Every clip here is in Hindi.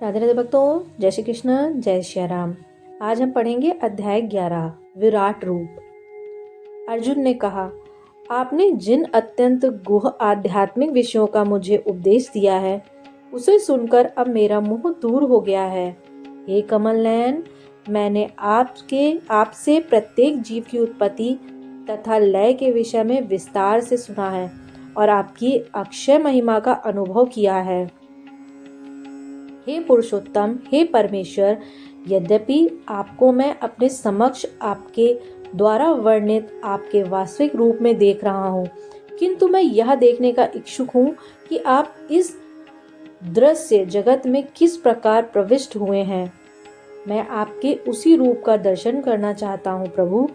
राधे राधे भक्तों, जय श्री कृष्ण, जय श्री राम। आज हम पढ़ेंगे अध्याय 11 विराट रूप। अर्जुन ने कहा, आपने जिन अत्यंत गुह आध्यात्मिक विषयों का मुझे उपदेश दिया है, उसे सुनकर अब मेरा मोह दूर हो गया है। हे कमल नयन, मैंने आपसे प्रत्येक जीव की उत्पत्ति तथा लय के विषय में विस्तार से सुना है और आपकी अक्षय महिमा का अनुभव किया है। हे पुरुषोत्तम, हे परमेश्वर, यद्यपि आपको मैं अपने समक्ष आपके द्वारा वर्णित आपके वास्तविक रूप में देख रहा हूँ, किंतु मैं यह देखने का इच्छुक हूँ कि आप इस दृश्य जगत में किस प्रकार प्रविष्ट हुए हैं। मैं आपके उसी रूप का दर्शन करना चाहता हूँ प्रभु।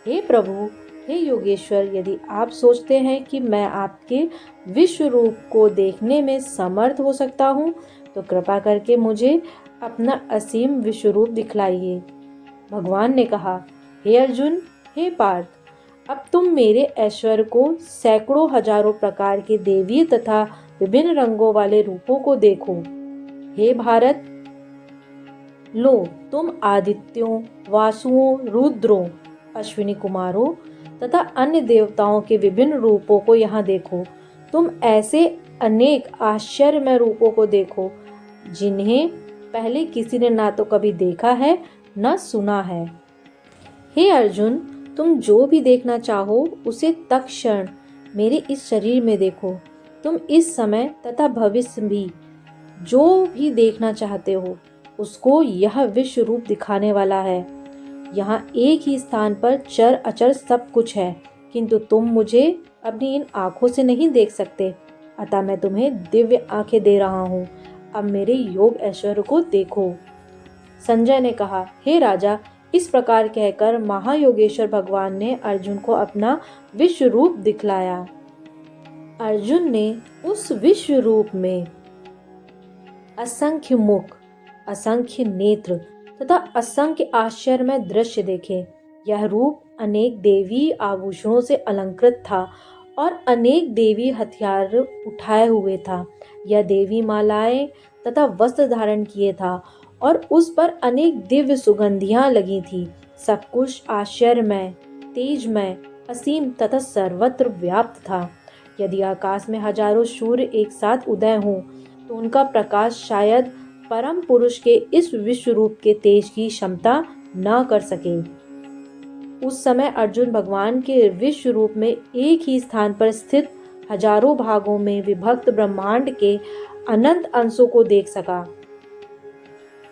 हे प्रभु, हे योगेश्वर, यदि आप सोचते हैं कि मैं आपके विश्व रूप को देखने में समर्थ हो सकता हूँ, तो कृपा करके मुझे अपना असीम विश्व रूप दिखलाइए। भगवान ने कहा, हे अर्जुन, हे पार्थ, अब तुम मेरे ऐश्वर्य को सैकड़ों हजारों प्रकार के देवी तथा विभिन्न रंगों वाले रूपों को देखो। हे भारत, लो तुम आदित्यों, वासुओं, रुद्रों, अश्विनी कुमारों तथा अन्य देवताओं के विभिन्न रूपों को यहाँ देखो। तुम ऐसे अनेक आश्चर्यमय रूपों को देखो जिन्हें पहले किसी ने ना तो कभी देखा है न सुना है। हे अर्जुन, तुम जो भी देखना चाहो उसे तत्क्षण मेरे इस शरीर में देखो। तुम इस समय तथा भविष्य भी जो भी देखना चाहते हो उसको यह विश्व रूप दिखाने वाला है। यहाँ एक ही स्थान पर चर अचर सब कुछ है, किंतु तुम मुझे अपनी इन आंखों से नहीं देख सकते, अतः मैं तुम्हें दिव्य आंखें दे रहा हूँ। अब मेरे योग ऐश्वर्य को देखो। संजय ने कहा, हे राजा, इस प्रकार कहकर महायोगेश्वर भगवान ने अर्जुन को अपना विश्व रूप दिखलाया। अर्जुन ने उस विश्व रूप में असंख्य मुख, असंख्य नेत्र तथा असंख्य आश्चर्यमय दृश्य देखे। यह रूप अनेक देवी आभूषणों से अलंकृत था और अनेक देवी हथियार उठाए हुए था। यह देवी मालाएं तथा वस्त्र धारण किए था और उस पर अनेक दिव्य सुगंधियां लगी थी। सब कुछ आश्चर्यमय, तेजमय, असीम तथा सर्वत्र व्याप्त था। यदि आकाश में हजारों सूर्य एक साथ उदय हों, तो उनका प्रकाश शायद परम पुरुष के इस विश्व रूप के तेज की क्षमता न कर सके। उस समय अर्जुन भगवान के विश्व रूप में एक ही स्थान पर स्थित हजारों भागों में विभक्त ब्रह्मांड के अनंत अंशों को देख सका।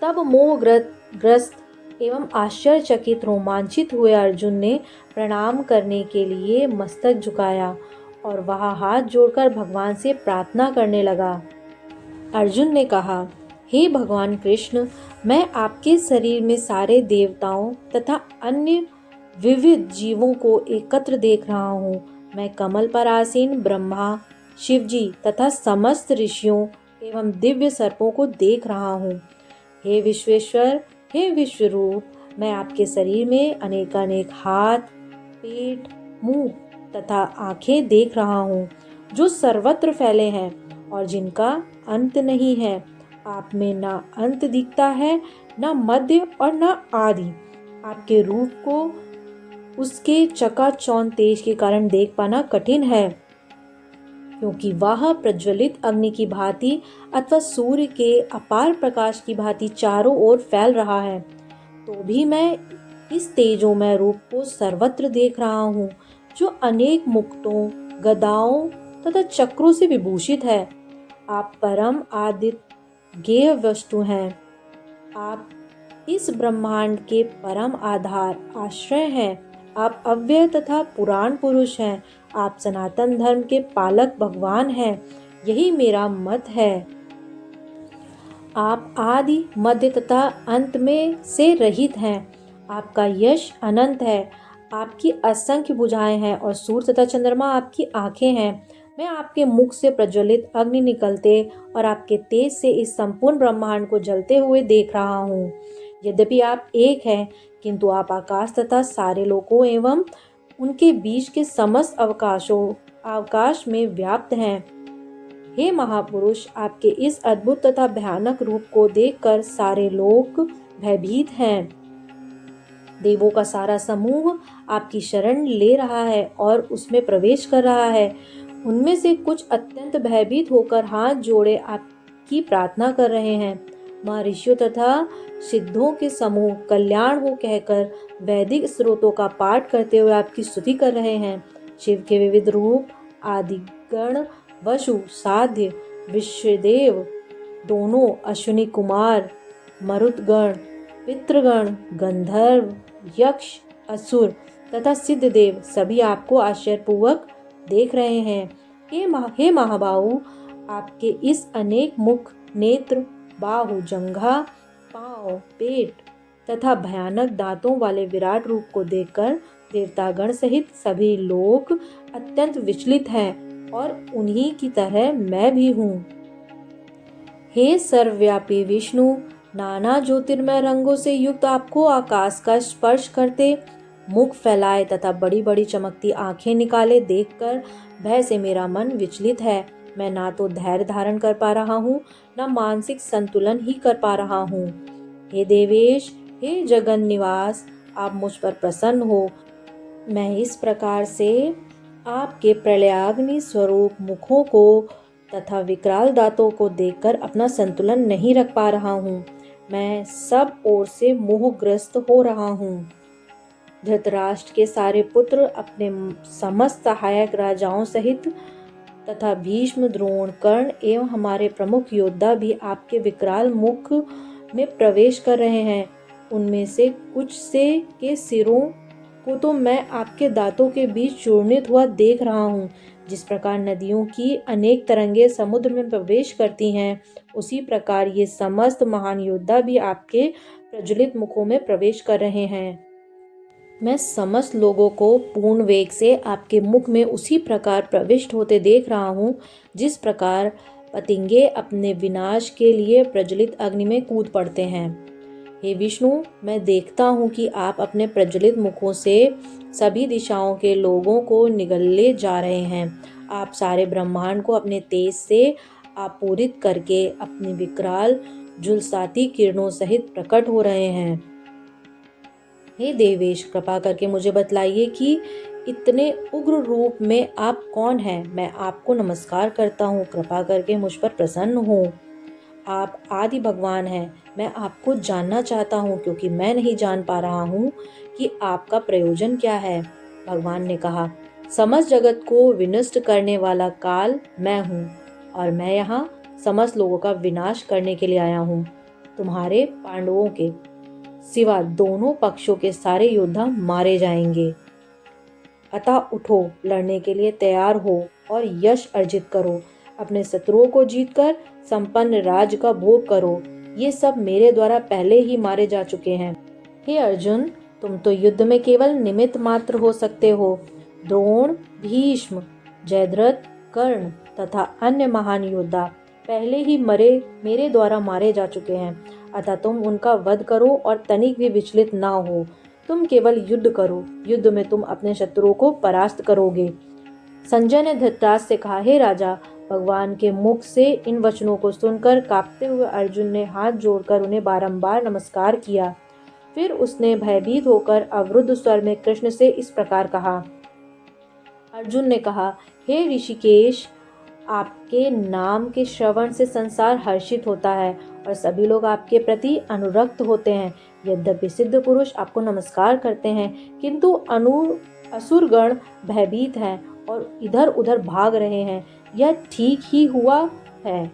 तब मोहग्रस्त एवं आश्चर्यचकित रोमांचित हुए अर्जुन ने प्रणाम करने के लिए मस्तक झुकाया और वहां हाथ जोड़कर भगवान से प्रार्थना करने लगा। अर्जुन ने कहा, हे भगवान कृष्ण, मैं आपके शरीर में सारे देवताओं तथा अन्य विविध जीवों को एकत्र देख रहा हूँ। मैं कमल पर आसीन ब्रह्मा, शिवजी तथा समस्त ऋषियों एवं दिव्य सर्पों को देख रहा हूँ। हे विश्वेश्वर, हे विश्वरूप, मैं आपके शरीर में अनेकानेक हाथ, पेट, मुंह तथा आंखें देख रहा हूँ, जो सर्वत्र फैले हैं और जिनका अंत नहीं है। आप में ना अंत दिखता है, ना मध्य और ना आदि। आपके रूप को उसके चकाचौंध तेज के कारण देख पाना कठिन है, क्योंकि वह प्रज्वलित अग्नि की भांति अथवा सूर्य के अपार प्रकाश की भांति चारों ओर फैल रहा है। तो भी मैं इस तेजोमय रूप को सर्वत्र देख रहा हूँ, जो अनेक मुक्तों, गदाओं तथा चक्रों से विभूषित है। आप परम आदित्य गेय वस्तु हैं। आप इस ब्रह्मांड के परम आधार, आश्रय हैं। आप अव्यय तथा पुराण पुरुष हैं। आप सनातन धर्म के पालक भगवान हैं। यही मेरा मत है। आप आदि, मध्य तथा अंत में से रहित हैं। आपका यश अनंत है। आपकी असंख्य भुजाएं हैं और सूर्य तथा चंद्रमा आपकी आंखें हैं। मैं आपके मुख से प्रज्वलित अग्नि निकलते और आपके तेज से इस संपूर्ण ब्रह्मांड को जलते हुए देख रहा हूँ। यद्यपि आप एक हैं, किंतु आप आकाश तथा सारे लोकों एवं उनके बीच के समस्त अवकाश में व्याप्त हैं। हे महापुरुष, आपके इस अद्भुत तथा भयानक रूप को देखकर सारे लोग भयभीत हैं। देवों का सारा समूह आपकी शरण ले रहा है और उसमें प्रवेश कर रहा है। उनमें से कुछ अत्यंत भयभीत होकर हाथ जोड़े आपकी प्रार्थना कर रहे हैं। महर्षियों तथा सिद्धों के समूह कल्याण हो कहकर वैदिक स्रोतों का पाठ करते हुए आपकी स्तुति कर रहे हैं। शिव के विविध रूप आदिगण, वसु, साध्य, विश्वदेव दोनों, अश्विनी कुमार, मरुतगण, पितृगण, गंधर्व, यक्ष, असुर तथा सिद्धदेव सभी आपको आश्चर्यपूर्वक देख रहे हैं। हे महाबाहु, आपके इस अनेक मुख, नेत्र, बाहु, जंघा, पांव, पेट तथा भयानक दांतों वाले विराट रूप को देखकर देवतागण सहित सभी लोग अत्यंत विचलित हैं और उन्हीं की तरह मैं भी हूँ। हे सर्वव्यापी विष्णु, नाना ज्योतिर्मय रंगों से युक्त आपको आकाश का स्पर्श करते, मुख फैलाए तथा बड़ी बड़ी चमकती आंखें निकाले देखकर भय से मेरा मन विचलित है। मैं ना तो धैर्य धारण कर पा रहा हूँ, न मानसिक संतुलन ही कर पा रहा हूँ। हे देवेश, हे जगन निवास, आप मुझ पर प्रसन्न हो। मैं इस प्रकार से आपके प्रलयाग्नि स्वरूप मुखों को तथा विकराल दांतों को देखकर अपना संतुलन नहीं रख पा रहा हूँ। मैं सब ओर से मोहग्रस्त हो रहा हूँ। धृतराष्ट्र के सारे पुत्र अपने समस्त सहायक राजाओं सहित तथा भीष्म, द्रोण, कर्ण एवं हमारे प्रमुख योद्धा भी आपके विकराल मुख में प्रवेश कर रहे हैं। उनमें से कुछ से के सिरों को तो मैं आपके दांतों के बीच चूर्णित हुआ देख रहा हूँ। जिस प्रकार नदियों की अनेक तरंगें समुद्र में प्रवेश करती हैं, उसी प्रकार ये समस्त महान योद्धा भी आपके प्रज्वलित मुखों में प्रवेश कर रहे हैं। मैं समस्त लोगों को पूर्ण वेग से आपके मुख में उसी प्रकार प्रविष्ट होते देख रहा हूँ, जिस प्रकार पतंगे अपने विनाश के लिए प्रज्वलित अग्नि में कूद पड़ते हैं। हे विष्णु, मैं देखता हूँ कि आप अपने प्रज्वलित मुखों से सभी दिशाओं के लोगों को निगले जा रहे हैं। आप सारे ब्रह्मांड को अपने तेज से आपूरित करके अपनी विकराल झुलसाती किरणों सहित प्रकट हो रहे हैं। हे देवेश, कृपा करके मुझे बतलाइए कि इतने उग्र रूप में आप कौन हैं। मैं आपको नमस्कार करता हूँ, कृपा करके मुझ पर प्रसन्न हो। आप आदि भगवान हैं। मैं आपको जानना चाहता हूँ, क्योंकि मैं नहीं जान पा रहा हूँ कि आपका प्रयोजन क्या है। भगवान ने कहा, समस्त जगत को विनष्ट करने वाला काल मैं हूँ और मैं यहाँ समस्त लोगों का विनाश करने के लिए आया हूँ। तुम्हारे पांडवों के सिवा दोनों पक्षों के सारे योद्धा मारे जाएंगे। अतः उठो, लड़ने के लिए तैयार हो और यश अर्जित करो। अपने शत्रुओं को जीतकर संपन्न राज्य का भोग करो। ये सब मेरे द्वारा पहले ही मारे जा चुके हैं। हे अर्जुन, तुम तो युद्ध में केवल निमित्त मात्र हो सकते हो। द्रोण, भीष्म, जयद्रथ, कर्ण तथा अन्य महान योद्धा पहले ही मेरे द्वारा मारे जा चुके हैं। अतः तुम उनका वध करो और तनिक भी विचलित ना हो। तुम केवल युद्ध करो। युद्ध में तुम अपने शत्रुओं को परास्त करोगे। संजय ने धृतराष्ट्र से कहा, हे राजा, भगवान के मुख से इन वचनों को सुनकर कांपते हुए अर्जुन ने हाथ जोड़कर उन्हें बारंबार नमस्कार किया। फिर उसने भयभीत होकर अवरुद्ध स्वर में कृष्ण से इस प्रकार कहा। अर्जुन ने कहा, हे ऋषिकेश, आपके नाम के श्रवण से संसार हर्षित होता है और सभी लोग आपके प्रति अनुरक्त होते हैं। यद्यपि सिद्ध पुरुष आपको नमस्कार करते हैं, किंतु असुरगण भयभीत हैं और इधर उधर भाग रहे हैं। यह ठीक ही हुआ है।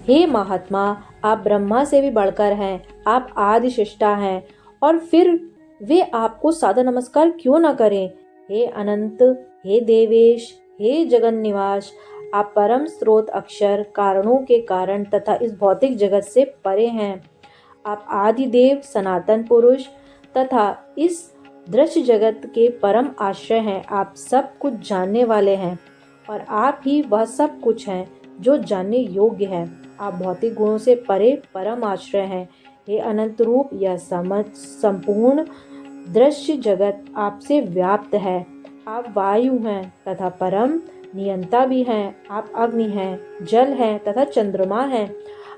हे महात्मा, आप ब्रह्मा से भी बढ़कर हैं। आप आदि सृष्टा हैं और फिर वे आपको सादा नमस्कार क्यों न करें। हे अनंत, हे देवेश, हे जगन निवास, आप परम स्रोत, अक्षर, कारणों के कारण तथा इस भौतिक जगत से परे हैं। आप आदि देव, सनातन पुरुष तथा इस दृश्य जगत के परम आश्रय हैं। आप सब कुछ जानने वाले हैं और आप ही वह सब कुछ हैं जो जानने योग्य है। आप भौतिक गुणों से परे परम आश्रय हैं। हे अनंत रूप, यह संपूर्ण दृश्य जगत आपसे व्याप्त है। आप वायु हैं तथा परम नियंता भी हैं, आप अग्नि हैं, जल हैं तथा चंद्रमा हैं।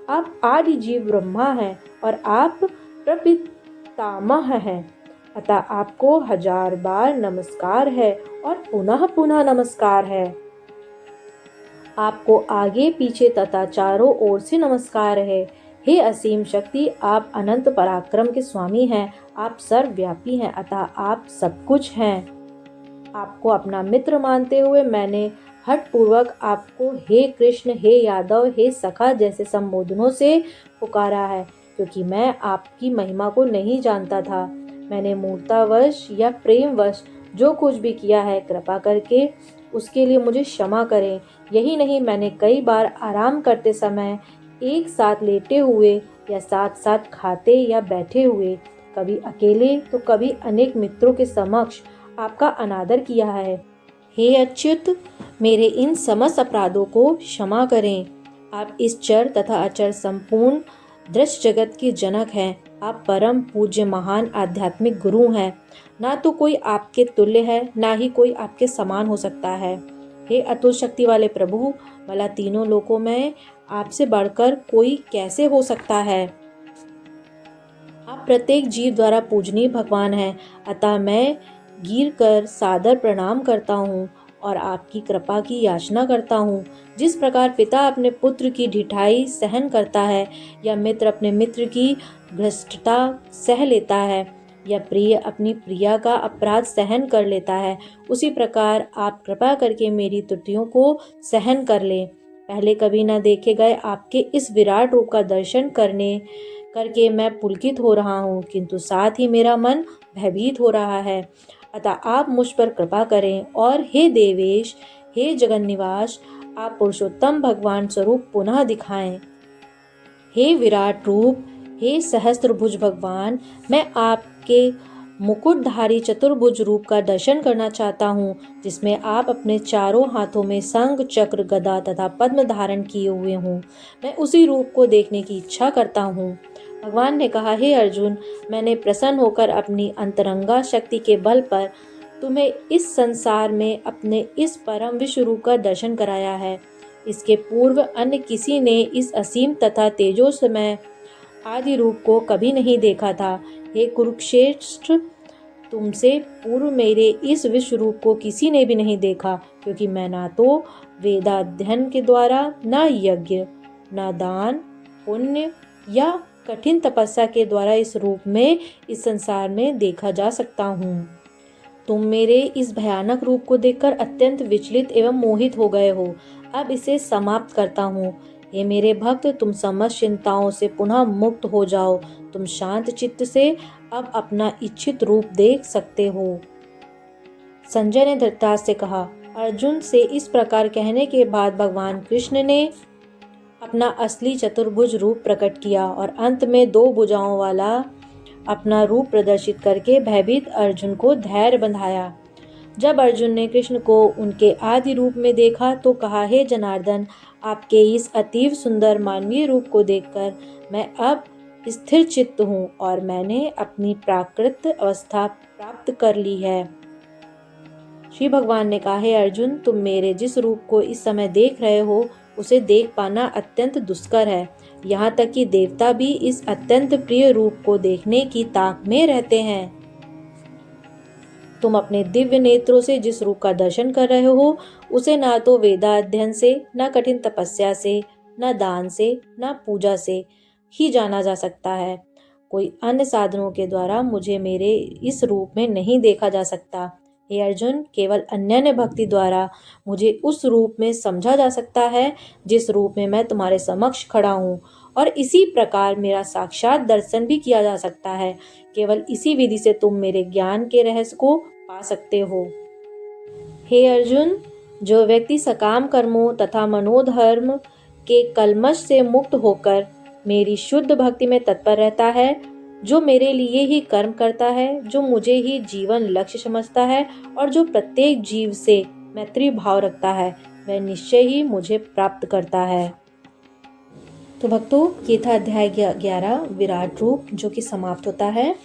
आप आदि जीव ब्रह्मा हैं और आप प्रपितामह हैं। अतः आपको 1000 बार नमस्कार है और पुनः पुनः नमस्कार है। आपको आगे पीछे तथा चारों ओर से नमस्कार है। हे असीम शक्ति, आप अनंत पराक्रम के स्वामी हैं, आप सर्वव्यापी हैं, अतः आप सब कुछ हैं। आपको अपना मित्र मानते हुए मैंने हठ पूर्वक आपको हे कृष्ण, हे यादव, हे सखा जैसे संबोधनों से पुकारा है, क्योंकि मैं आपकी महिमा को नहीं जानता था। मैंने मूर्तावश या प्रेमवश जो कुछ भी किया है, कृपा करके उसके लिए मुझे क्षमा करें। यही नहीं, मैंने कई बार आराम करते समय एक साथ लेटे हुए या साथ साथ खाते या बैठे हुए, कभी अकेले तो कभी अनेक मित्रों के समक्ष आपका अनादर किया है। हे अच्युत, मेरे इन समस्त अपराधों को क्षमा करें। आप इस चर तथा अचर संपूर्ण दृश्य जगत के जनक हैं। आप परम पूज्य महान आध्यात्मिक गुरु हैं। ना तो कोई आपके तुल्य है, ना ही कोई आपके समान हो सकता है। हे अतुल शक्ति वाले प्रभु, भला तीनों लोकों में आपसे बढ़कर कोई कैसे हो सकता है। आप प्रत्येक जीव द्वारा पूजनीय भगवान हैं, अतः मैं गिर कर सादर प्रणाम करता हूँ और आपकी कृपा की याचना करता हूँ। जिस प्रकार पिता अपने पुत्र की ढिठाई सहन करता है या मित्र अपने मित्र की भ्रष्टता सह लेता है या प्रिय अपनी प्रिया का अपराध सहन कर लेता है, उसी प्रकार आप कृपा करके मेरी त्रुटियों को सहन कर लें। पहले कभी न देखे गए आपके इस विराट रूप का दर्शन करके मैं पुलकित हो रहा हूँ, किंतु साथ ही मेरा मन भयभीत हो रहा है। अतः आप मुझ पर कृपा करें और हे देवेश, हे जगन्निवास, आप पुरुषोत्तम भगवान स्वरूप पुनः दिखाएं। हे विराट रूप, हे सहस्त्रभुज भगवान, मैं आपके मुकुटधारी चतुर्भुज रूप का दर्शन करना चाहता हूँ, जिसमें आप अपने चारों हाथों में शंख, चक्र, गदा तथा पद्म धारण किए हुए हूँ। मैं उसी रूप को देखने की इच्छा करता हूँ। भगवान ने कहा, हे अर्जुन, मैंने प्रसन्न होकर अपनी अंतरंगा शक्ति के बल पर तुम्हें इस संसार में अपने इस परम विश्व रूप का दर्शन कराया है। इसके पूर्व अन्य किसी ने इस असीम तथा तेजोमय आदि रूप को कभी नहीं देखा था। हे कुरुक्षेत्र, तुमसे पूर्व मेरे इस विश्व रूप को किसी ने भी नहीं देखा, क्योंकि मैं ना तो वेदाध्ययन के द्वारा, न यज्ञ, न दान पुण्य या कठिन तपस्या के द्वारा इस रूप में इस संसार में देखा जा सकता हूँ। तुम मेरे इस भयानक रूप को देखकर अत्यंत विचलित एवं मोहित हो गए हो। अब इसे समाप्त करता हूँ। हे मेरे भक्त, तुम समस्त चिंताओं से पुनः मुक्त हो जाओ। तुम शांत चित्त से अब अपना इच्छित रूप देख सकते हो। संजय ने धृतराष्ट्र से कहा। अर्जुन से इस प्रकार कहने के बाद भगवान कृष्ण ने अपना असली चतुर्भुज रूप प्रकट किया और अंत में 2 भुजाओं वाला अपना रूप प्रदर्शित करके भयभीत अर्जुन को धैर्य बंधाया। जब अर्जुन ने कृष्ण को उनके आदि रूप में देखा तो कहा, हे जनार्दन, आपके इस अतीव सुंदर मानवीय रूप को देखकर मैं अब स्थिर चित्त हूँ और मैंने अपनी प्राकृत अवस्था प्राप्त कर ली है। श्री भगवान ने कहा, हे अर्जुन, तुम मेरे जिस रूप को इस समय देख रहे हो उसे देख पाना अत्यंत दुष्कर है। यहाँ तक कि देवता भी इस अत्यंत प्रिय रूप को देखने की ताक में रहते हैं। तुम अपने दिव्य नेत्रों से जिस रूप का दर्शन कर रहे हो उसे ना तो वेदाध्ययन से, न कठिन तपस्या से, न दान से, न पूजा से ही जाना जा सकता है। कोई अन्य साधनों के द्वारा मुझे मेरे इस रूप में नहीं देखा जा सकता। हे अर्जुन, केवल अनन्य भक्ति द्वारा मुझे उस रूप में समझा जा सकता है जिस रूप में मैं तुम्हारे समक्ष खड़ा हूँ, और इसी प्रकार मेरा साक्षात दर्शन भी किया जा सकता है। केवल इसी विधि से तुम मेरे ज्ञान के रहस्य को पा सकते हो। हे अर्जुन, जो व्यक्ति सकाम कर्मों तथा मनोधर्म के कलमश से मुक्त होकर मेरी शुद्ध भक्ति में तत्पर रहता है, जो मेरे लिए ही कर्म करता है, जो मुझे ही जीवन लक्ष्य समझता है और जो प्रत्येक जीव से मैत्री भाव रखता है, वह निश्चय ही मुझे प्राप्त करता है। तो भक्तों, ये था अध्याय 11 विराट रूप, जो कि समाप्त होता है।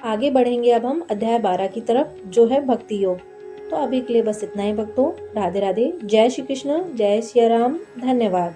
आगे बढ़ेंगे अब हम अध्याय 12 की तरफ, जो है भक्ति योग। तो अभी के लिए बस इतना ही भक्तों। राधे राधे। जय श्री कृष्ण, जय सिया राम। धन्यवाद।